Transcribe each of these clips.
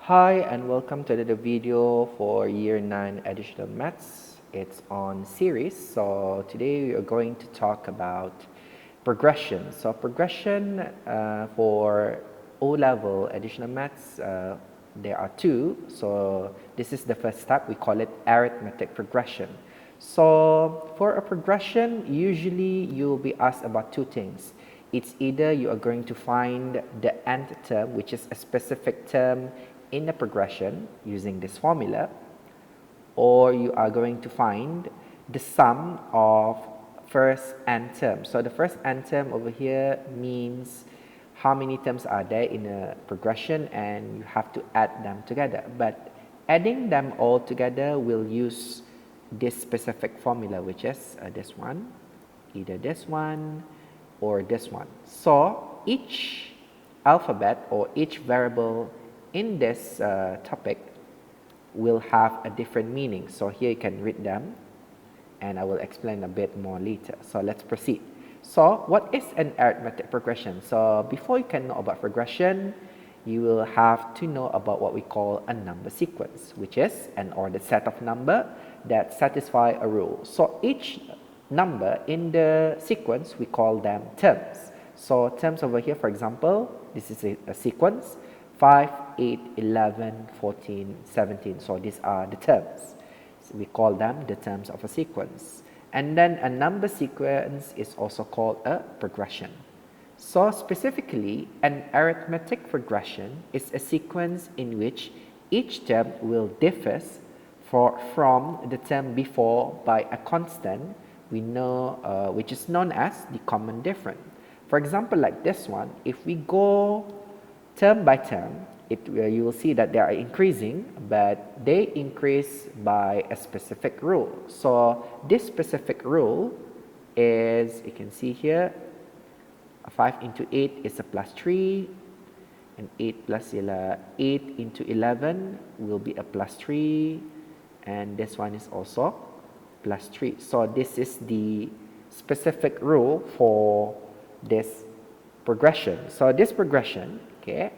Hi and welcome to the video for Year 9 Additional Maths. It's on series, so today we are going to talk about progression. So progression for O-level Additional Maths, there are two. So this is the first step, we call it Arithmetic Progression. So for a progression, usually you'll be asked about two things. It's either you are going to find the nth term, which is a specific term in a progression using this formula, or you are going to find the sum of first n terms. So the first n term over here means how many terms are there in a progression and you have to add them together. But adding them all together will use this specific formula, which is this one, either this one or this one. So each alphabet or each variable in this topic will have a different meaning. So here you can read them and I will explain a bit more later. So let's proceed. So what is an arithmetic progression? So before you can know about progression, you will have to know about what we call a number sequence, which is an ordered set of number that satisfy a rule. So each number in the sequence, we call them terms. So terms over here, for example, this is a sequence, 5, 8, 11, 14, 17. So these are the terms. So we call them the terms of a sequence. And then a number sequence is also called a progression. So specifically, an arithmetic progression is a sequence in which each term will differ from the term before by a constant we know, which is known as the common difference. For example, like this one, if we go term by term, you will see that they are increasing, but they increase by a specific rule. So this specific rule is, you can see here, 5 into 8 is a plus 3, and 8 into 11 will be a plus 3, and this one is also plus 3. So this is the specific rule for this progression. So this progression, okay,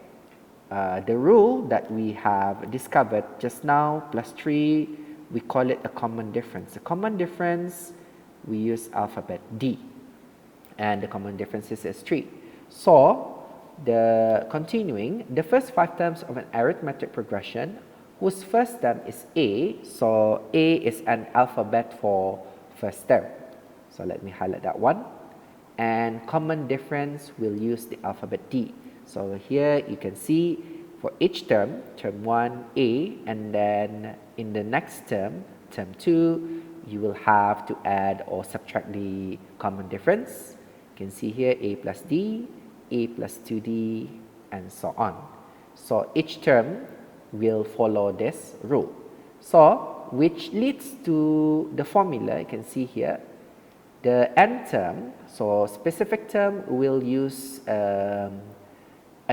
the rule that we have discovered just now, plus 3, we call it a common difference. The common difference, we use alphabet D, and the common difference is 3. So the first 5 terms of an arithmetic progression, whose first term is A, so A is an alphabet for first term. So let me highlight that one. And common difference, we'll use the alphabet D. So here you can see for each term, term 1, A, and then in the next term, term 2, you will have to add or subtract the common difference. You can see here A plus D, A plus 2D, and so on. So each term will follow this rule. So which leads to the formula, you can see here, the n term, so specific term will use a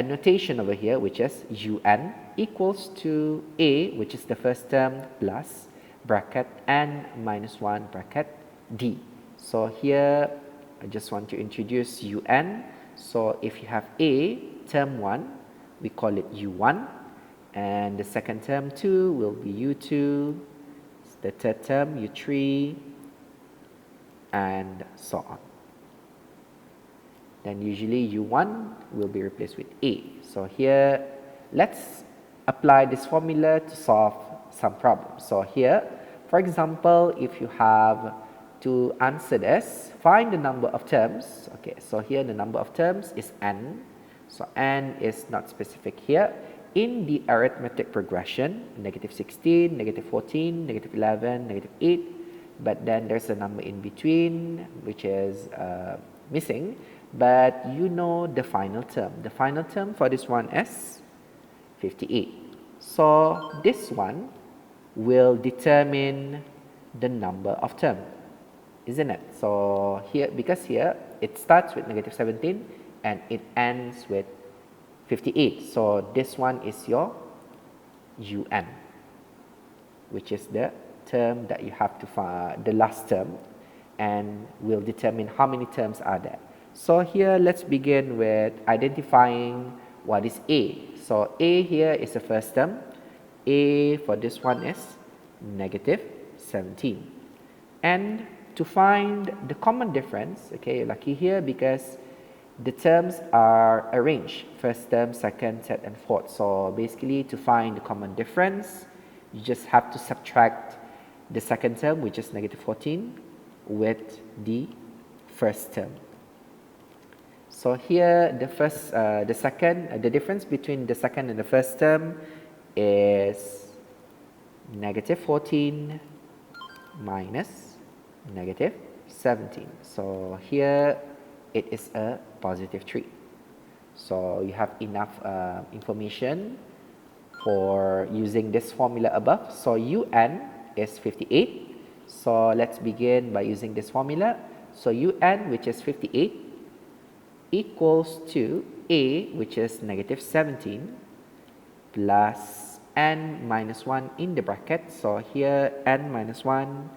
notation over here, which is un equals to A, which is the first term, plus bracket n minus 1 bracket d. So here I just want to introduce un. So if you have A, term 1, we call it u1, and the second term 2 will be u2, the third term u3, and so on. Then usually u1 will be replaced with A. So here, let's apply this formula to solve some problems. So here, for example, if you have to answer this, find the number of terms. Okay, so here the number of terms is n. So n is not specific here. In the arithmetic progression, negative 16, negative 14, negative 11, negative 8, but then there's a number in between which is missing, but you know the final term. The final term for this one is 58. So this one will determine the number of terms, isn't it? So here, because here it starts with negative 17 and it ends with 58. So this one is your un, which is the term that you have to find, the last term, and will determine how many terms are there. So here let's begin with identifying what is A. So A here is the first term. A for this one is negative 17. And to find the common difference, okay, lucky here because the terms are arranged, first term, second, third, and fourth. So basically to find the common difference, you just have to subtract the second term, which is negative 14, with the first term. So here the difference between the second and the first term is negative 14 minus negative 17. So here it is a positive 3. So you have enough information for using this formula above. So UN is 58. So let's begin by using this formula. So UN, which is 58, equals to A, which is negative 17, plus N minus 1 in the bracket. So here N minus 1,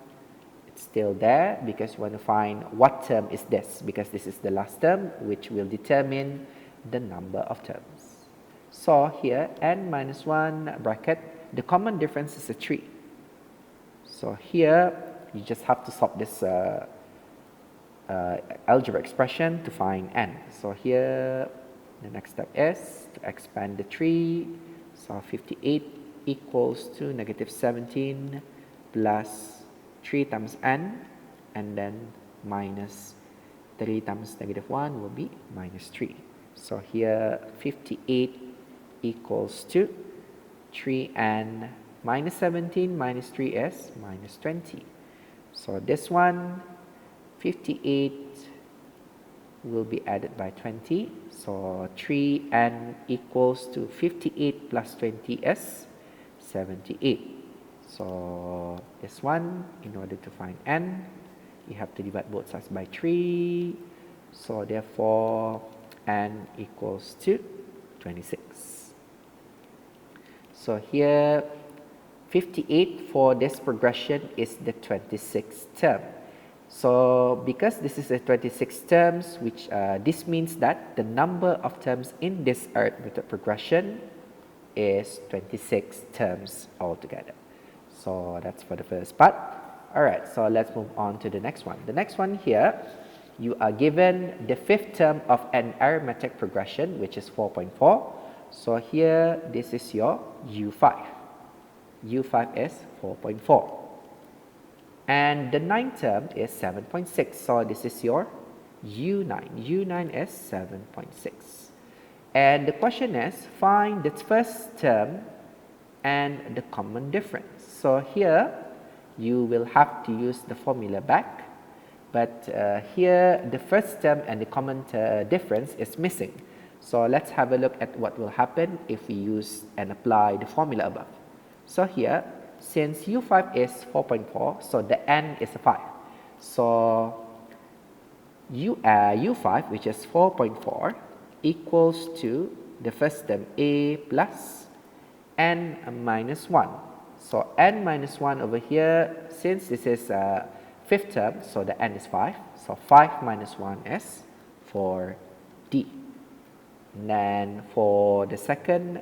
it's still there because you want to find what term is this, because this is the last term which will determine the number of terms. So here N minus 1 bracket, the common difference is a 3. So here you just have to solve this algebra expression to find N. So here the next step is to expand the 3. So 58 equals to negative 17 plus 3 times N, and then minus 3 times negative 1 will be minus 3. So here 58 equals to 3N minus 17 minus 3 is minus 20. So this one, 58 will be added by 20. So 3N equals to 58 plus 20 is 78. So this one, in order to find N, you have to divide both sides by 3. So therefore, N equals to 26. So here, 58 for this progression is the 26th term. So because this is a 26 terms, which this means that the number of terms in this arithmetic progression is 26 terms altogether. So that's for the first part. Alright, so let's move on to the next one. The next one here, you are given the fifth term of an arithmetic progression, which is 4.4. So here, this is your U5. U5 is 4.4. And the ninth term is 7.6. So this is your U9. U9 is 7.6. And the question is, find the first term and the common difference. So here, you will have to use the formula back. But here, the first term and the common difference is missing. So let's have a look at what will happen if we use and apply the formula above. So here, since U5 is 4.4, so the N is a 5. So U5, which is 4.4, equals to the first term A plus N minus 1. So N minus 1 over here, since this is fifth term, so the N is 5. So 5 minus 1 is 4D. And then for the second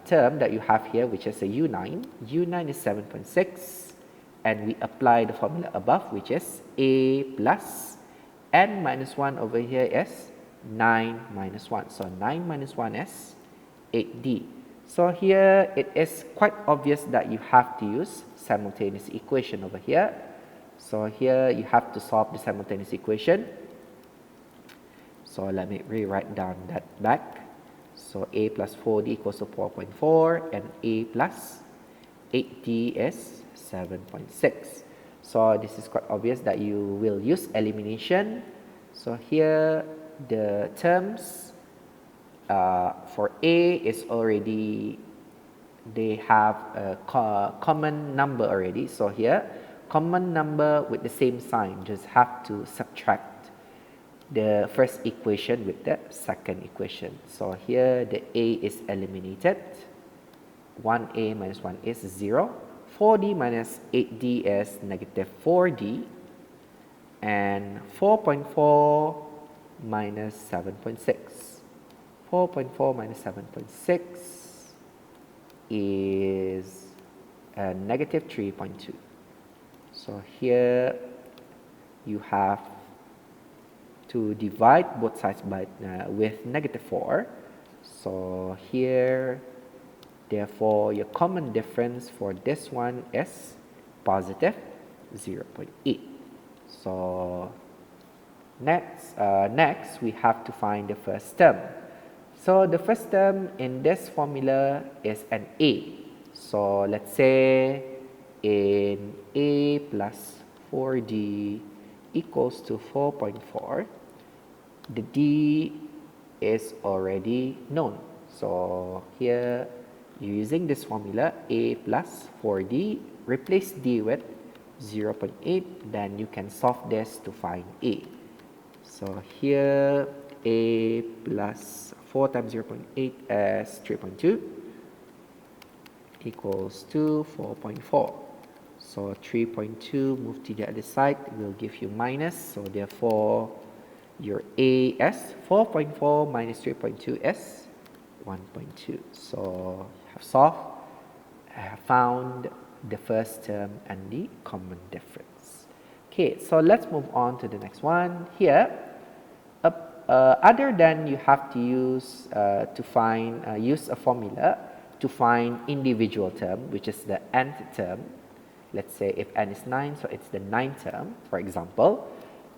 term that you have here, which is a U9, U9 is 7.6, and we apply the formula above, which is A plus N minus 1 over here is 9 minus 1. So 9 minus 1 is 8D. So here it is quite obvious that you have to use simultaneous equation over here. So here you have to solve the simultaneous equation. So let me rewrite down that back. So A plus 4D equals to 4.4, and A plus 8D is 7.6. So this is quite obvious that you will use elimination. So here the terms for A is already, they have a common number already. So here, common number with the same sign, just have to subtract the first equation with the second equation. So here the A is eliminated. 1A minus 1 is 0. 4D minus 8D is negative 4D. And 4.4 minus 7.6. 4.4 minus 7.6 is negative 3.2. So here you have to divide both sides by with negative 4. So here, therefore, your common difference for this one is positive 0.8. So next we have to find the first term. So the first term in this formula is an A. So let's say in A plus 4D equals to 4.4, the D is already known. So here, using this formula, A plus 4D, replace D with 0.8, then you can solve this to find A. So here, A plus 4 times 0.8 is 3.2 equals to 4.4. So 3.2 move to the other side will give you minus. So therefore, your A is 4.4 minus 3.2 is 1.2. So I have found the first term and the common difference. Okay, so let's move on to the next one. Here, other than you have to use use a formula to find individual term, which is the nth term. Let's say if n is 9, so it's the 9th term, for example.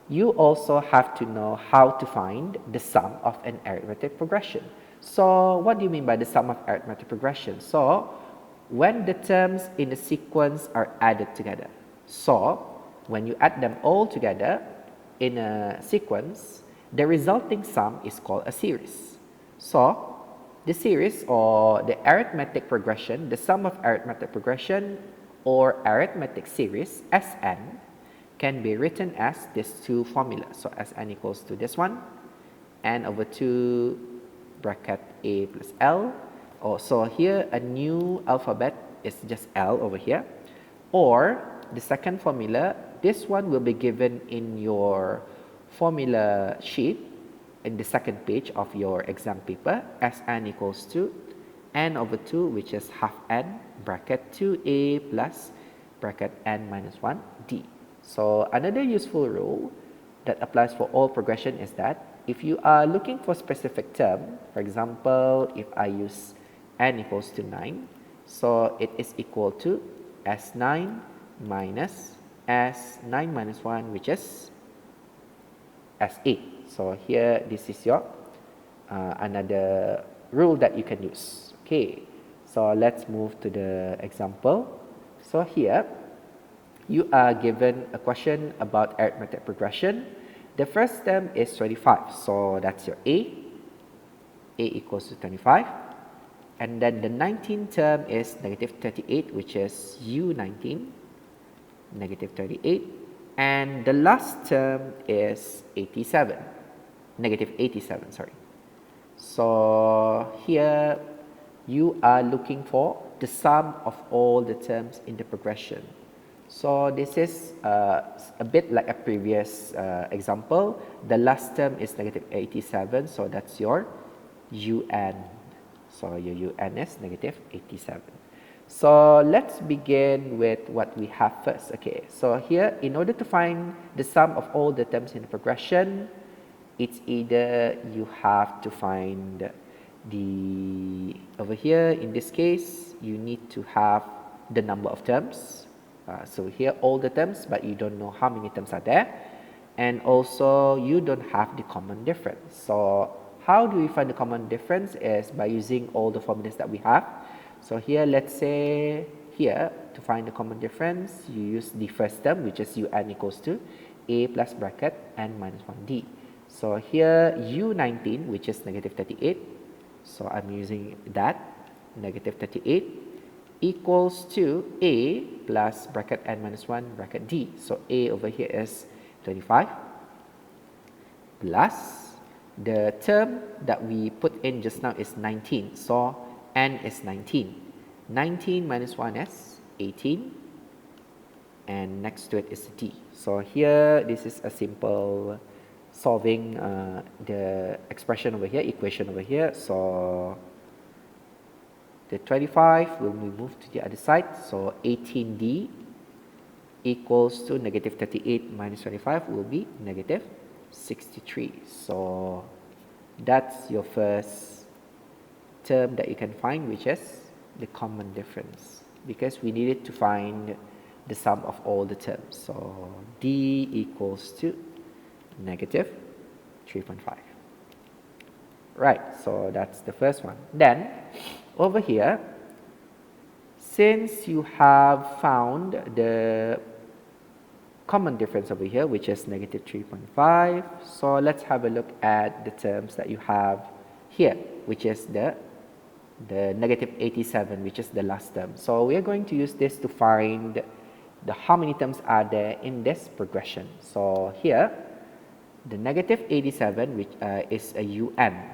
You also have to know how to find the sum of an arithmetic progression. So what do you mean by the sum of arithmetic progression? So when the terms in the sequence are added together. So when you add them all together in a sequence, the resulting sum is called a series. So the series or the arithmetic progression, the sum of arithmetic progression or arithmetic series, Sn, can be written as these two formulas. So Sn equals to this one, n over 2 bracket a plus l. So here a new alphabet is just L over here. Or the second formula, this one will be given in your formula sheet in the second page of your exam paper. Sn equals to n over 2, which is half n bracket 2a plus bracket n minus 1 d. So another useful rule that applies for all progression is that if you are looking for specific term, for example, if I use n equals to 9, so it is equal to S9 minus S9 minus 1, which is S8. So here, this is your another rule that you can use. Okay, so let's move to the example. So here, you are given a question about arithmetic progression. The first term is 25, so that's your A. A equals to 25. And then the 19th term is negative 38, which is U19, negative 38. And the last term is 87, negative 87, sorry. So here you are looking for the sum of all the terms in the progression. So this is a bit like a previous example. The last term is negative 87, so that's your UN. So your UN is negative 87. So let's begin with what we have first. Okay, so here, in order to find the sum of all the terms in the progression, it's either you have to find over here, in this case, you need to have the number of terms. So here, all the terms, but you don't know how many terms are there. And also, you don't have the common difference. So how do we find the common difference? Is by using all the formulas that we have. So here, let's say here, to find the common difference, you use the first term, which is un equals to a plus bracket n minus 1d. So here, u19, which is negative 38. So I'm using that, negative 38, equals to a plus bracket n minus 1 bracket d. So a over here is 25 plus the term that we put in just now is 19. So n is 19. 19 minus 1 is 18. And next to it is d. So here, this is a simple solving the expression over here, equation over here. So the 25 will be moved to the other side. So 18d equals to negative 38 minus 25 will be negative 63. So that's your first term that you can find, which is the common difference, because we needed to find the sum of all the terms. So d equals to negative 3.5. Right, so that's the first one. Then over here, since you have found the common difference over here, which is negative 3.5, so let's have a look at the terms that you have here, which is the negative 87, which is the last term. So we are going to use this to find how many terms are there in this progression. So here, the negative 87, which is a un.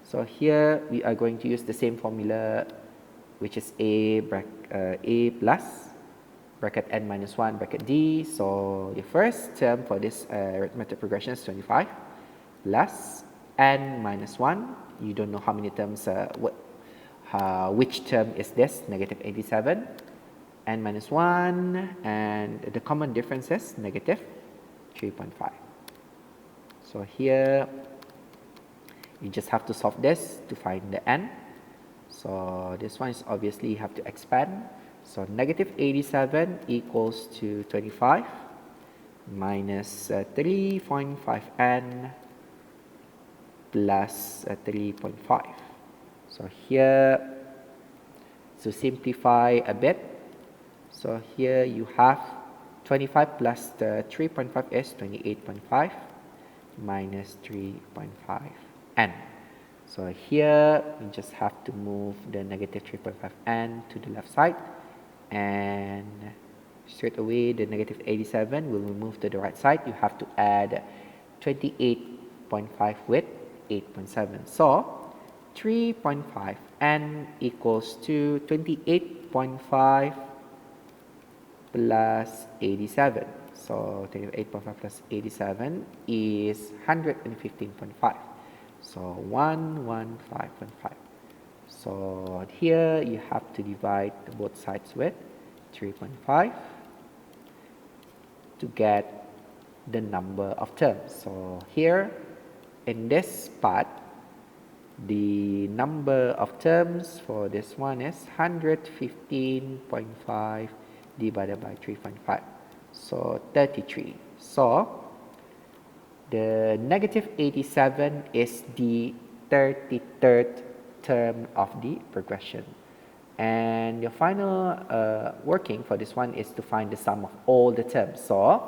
So here we are going to use the same formula, which is a plus bracket n minus 1 bracket d. So the first term for this arithmetic progression is 25 plus n minus 1. You don't know how many terms, which term is this, negative 87, n minus 1, and the common difference is negative 3.5. So here, you just have to solve this to find the n. So this one is obviously you have to expand. So negative 87 equals to 25 minus 3.5n plus 3.5. So here, to simplify a bit, so here you have 25 plus the 3.5 is 28.5 minus 3.5n. So here you just have to move the negative 3.5n to the left side, and straight away the negative 87 will be moved to the right side. You have to add 28.5 with 8.7. So 3.5n equals to 28.5 plus 87. So 28.5 plus 87 is 115.5. So 115.5. So here you have to divide both sides with 3.5 to get the number of terms. So here in this part, the number of terms for this one is 115.5 divided by 3.5. So 33. So the negative 87 is the 33rd term of the progression. And your final working for this one is to find the sum of all the terms. So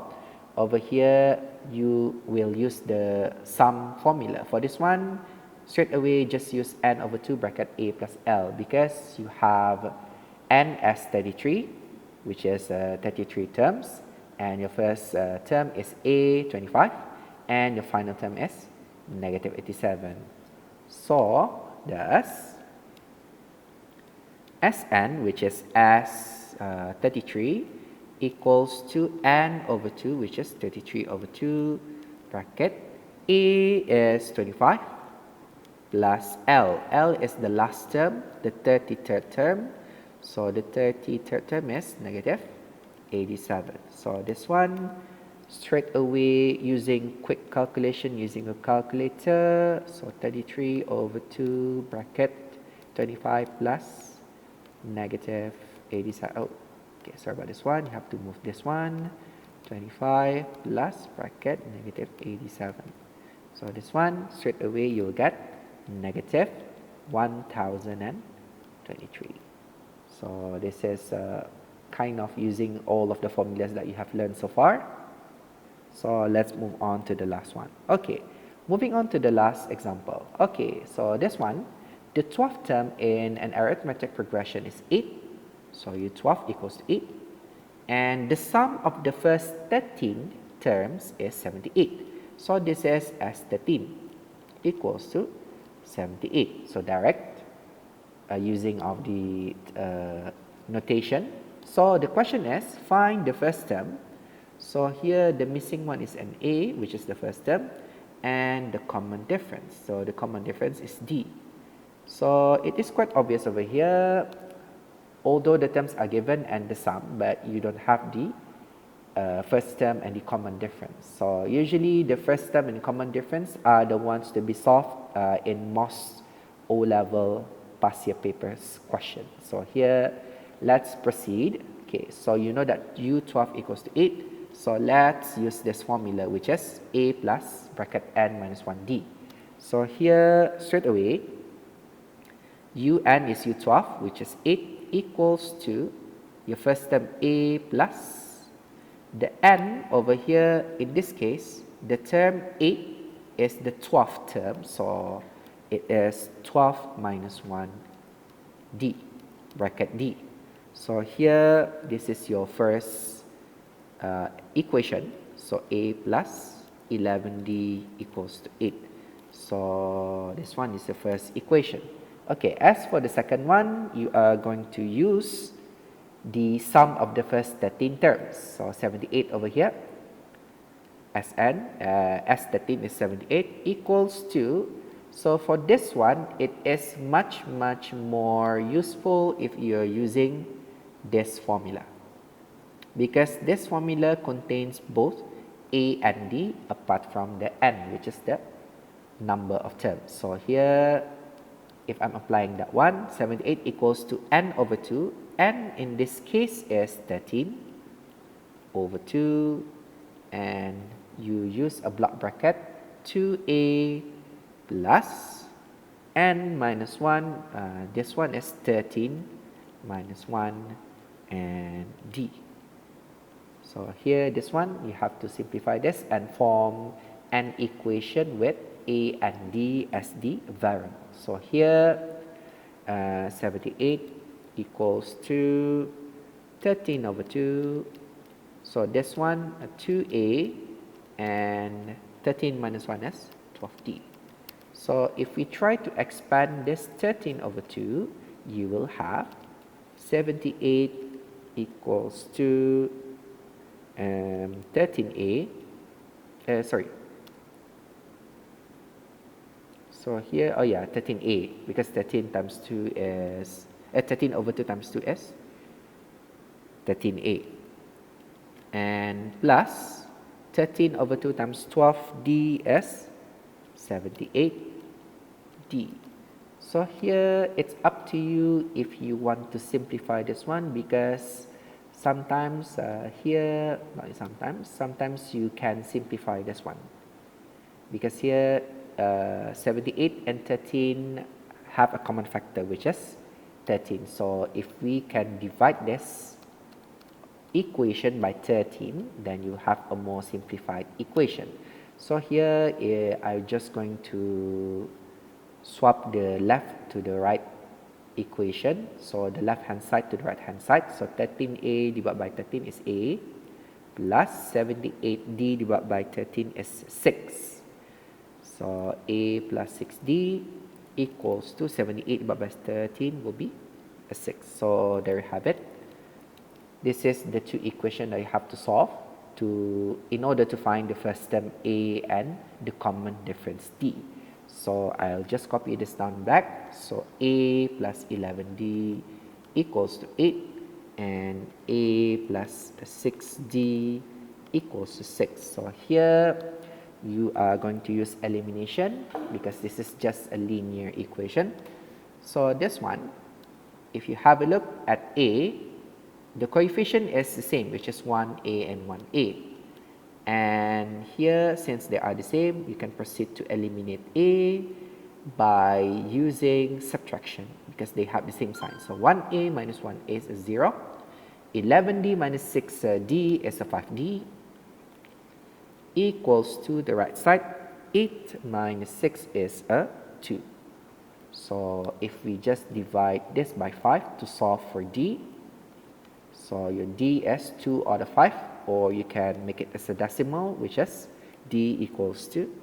over here, you will use the sum formula. For this one, straight away, just use n over 2 bracket a plus l, because you have n as 33, which is 33 terms. And your first term is a, 25. And your final term is negative 87. So, thus, Sn, which is as 33, equals to n over 2, which is 33 over 2, bracket, a is 25, plus l. L is the last term, the 33rd term. So, the 33rd term is negative 87. So, this one, straight away using quick calculation using a calculator. So 33 over 2 bracket 25 plus negative 87. Oh, okay, sorry about this one. You have to move this one. 25 plus bracket negative 87. So this one, straight away you'll get negative 1023. So this is kind of using all of the formulas that you have learned so far. So let's move on to the last one. Okay, moving on to the last example. Okay, so this one, the 12th term in an arithmetic progression is 8. So u12 equals to 8. And the sum of the first 13 terms is 78. So this is as 13 equals to 78. So direct using of the notation. So the question is, find the first term. So here the missing one is an A, which is the first term, and the common difference. So the common difference is D. So it is quite obvious over here, although the terms are given and the sum, but you don't have the first term and the common difference. So usually the first term and common difference are the ones to be solved in most O-level past year papers question. So here, let's proceed. Okay, so you know that U12 equals to 8. So let's use this formula, which is A plus bracket N minus 1D. So here, straight away, Un is U12, which is 8, equals to your first term A plus the N over here. In this case, the term 8 is the 12th term, so it is 12 minus 1D, bracket D. So here, this is your first equation. So A plus 11D equals to 8. So this one is the first equation. Okay, as for the second one, you are going to use the sum of the first 13 terms. So 78 over here, Sn, S13 is 78, equals to, so for this one, it is much more useful if you are using this formula, because this formula contains both A and D apart from the N, which is the number of terms. So here, if I'm applying that one, 78 equals to N over 2. N in this case is 13 over 2, and you use a block bracket, 2A plus N minus 1. This one is 13 minus 1 and D. So here, this one, you have to simplify this and form an equation with A and D as the variable. So here, 78 equals to 13 over 2. So this one, 2A, and 13 minus 1 is 12D. So if we try to expand this 13 over 2, you will have 78 equals to 13A, sorry. So here, oh yeah, 13A, because 13 times 2 is, 13 over 2 times 2 is 13A. And plus 13 over 2 times 12D is 78D. So here, it's up to you if you want to simplify this one, because sometimes here, not sometimes you can simplify this one. Because here, 78 and 13 have a common factor, which is 13. So if we can divide this equation by 13, then you have a more simplified equation. So here, I'm just going to swap the left to the right equation. So the left hand side to the right hand side. So 13A divided by 13 is A, plus 78D divided by 13 is 6. So A plus 6D equals to 78 divided by 13 will be a 6. So there you have it. This is the two equations that you have to solve in order to find the first term A and the common difference D. So I'll just copy this down back. So A plus 11D equals to 8, and A plus 6D equals to 6. So here, you are going to use elimination, because this is just a linear equation. So this one, if you have a look at A, the coefficient is the same, which is 1A and 1A. And here, since they are the same, you can proceed to eliminate A by using subtraction, because they have the same sign. So 1A minus 1A is a 0. 11D minus 6D is a 5D, equals to the right side, 8 minus 6 is a 2. So if we just divide this by 5 to solve for D, so your D is 2 out of 5, or you can make it as a decimal, which is D equals to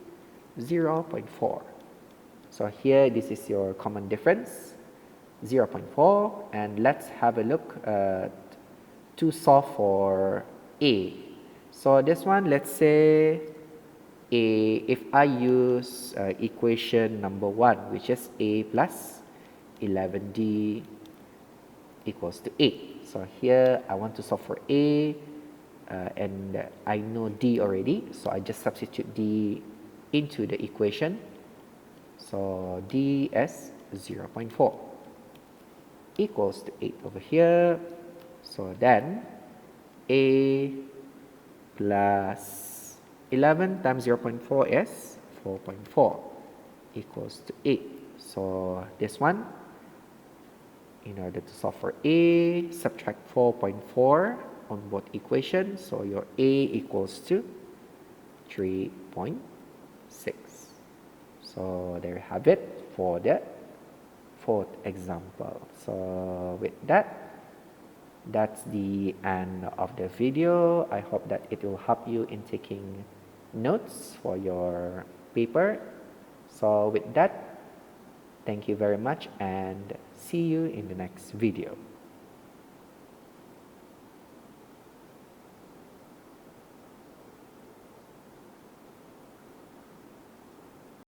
0.4. So here, this is your common difference, 0.4, and let's have a look to solve for A. So this one, let's say if I use equation number 1, which is a plus 11d equals to 8. So here I want to solve for a, and I know d already, so I just substitute d into the equation. So d is 0.4 equals to 8 over here. So then a plus 11 times 0.4 is 4.4 equals to 8. So this one, in order to solve for a, subtract 4.4 on both equations. So your a equals to 3.6. So there you have it for the fourth example. So with that, that's the end of the video. I hope that it will help you in taking notes for your paper. So with that, thank you very much and see you in the next video.